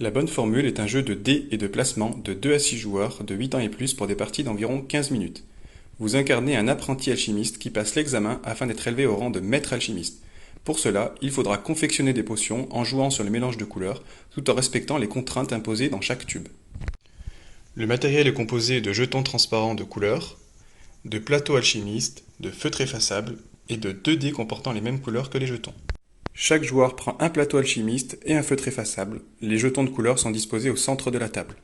La bonne formule est un jeu de dés et de placement de 2 à 6 joueurs de 8 ans et plus pour des parties d'environ 15 minutes. Vous incarnez un apprenti alchimiste qui passe l'examen afin d'être élevé au rang de maître alchimiste. Pour cela, il faudra confectionner des potions en jouant sur le mélange de couleurs tout en respectant les contraintes imposées dans chaque tube. Le matériel est composé de jetons transparents de couleurs, de plateaux alchimistes, de feutres effaçables et de 2 dés comportant les mêmes couleurs que les jetons. Chaque joueur prend un plateau alchimiste et un feutre effaçable. Les jetons de couleur sont disposés au centre de la table.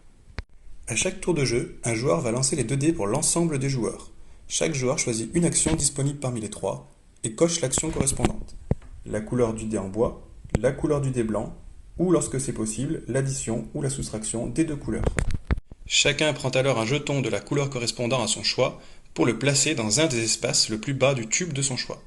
À chaque tour de jeu, un joueur va lancer les 2 dés pour l'ensemble des joueurs. Chaque joueur choisit une action disponible parmi les 3 et coche l'action correspondante. La couleur du dé en bois, la couleur du dé blanc, ou lorsque c'est possible, l'addition ou la soustraction des 2 couleurs. Chacun prend alors un jeton de la couleur correspondant à son choix pour le placer dans un des espaces le plus bas du tube de son choix.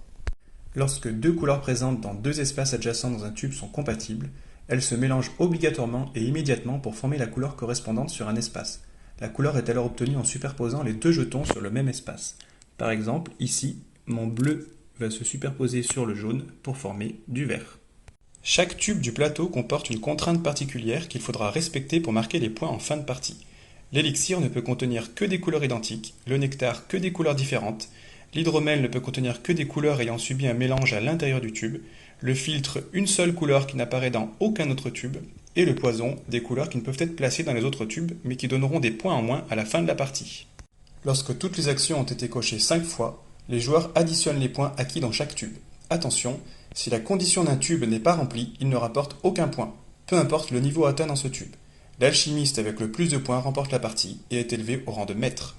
Lorsque 2 couleurs présentes dans 2 espaces adjacents dans un tube sont compatibles, elles se mélangent obligatoirement et immédiatement pour former la couleur correspondante sur un espace. La couleur est alors obtenue en superposant les 2 jetons sur le même espace. Par exemple, ici, mon bleu va se superposer sur le jaune pour former du vert. Chaque tube du plateau comporte une contrainte particulière qu'il faudra respecter pour marquer les points en fin de partie. L'élixir ne peut contenir que des couleurs identiques, le nectar que des couleurs différentes, l'hydromel ne peut contenir que des couleurs ayant subi un mélange à l'intérieur du tube, le filtre une seule couleur qui n'apparaît dans aucun autre tube, et le poison des couleurs qui ne peuvent être placées dans les autres tubes mais qui donneront des points en moins à la fin de la partie. Lorsque toutes les actions ont été cochées 5 fois, les joueurs additionnent les points acquis dans chaque tube. Attention, si la condition d'un tube n'est pas remplie, il ne rapporte aucun point, peu importe le niveau atteint dans ce tube. L'alchimiste avec le plus de points remporte la partie et est élevé au rang de maître.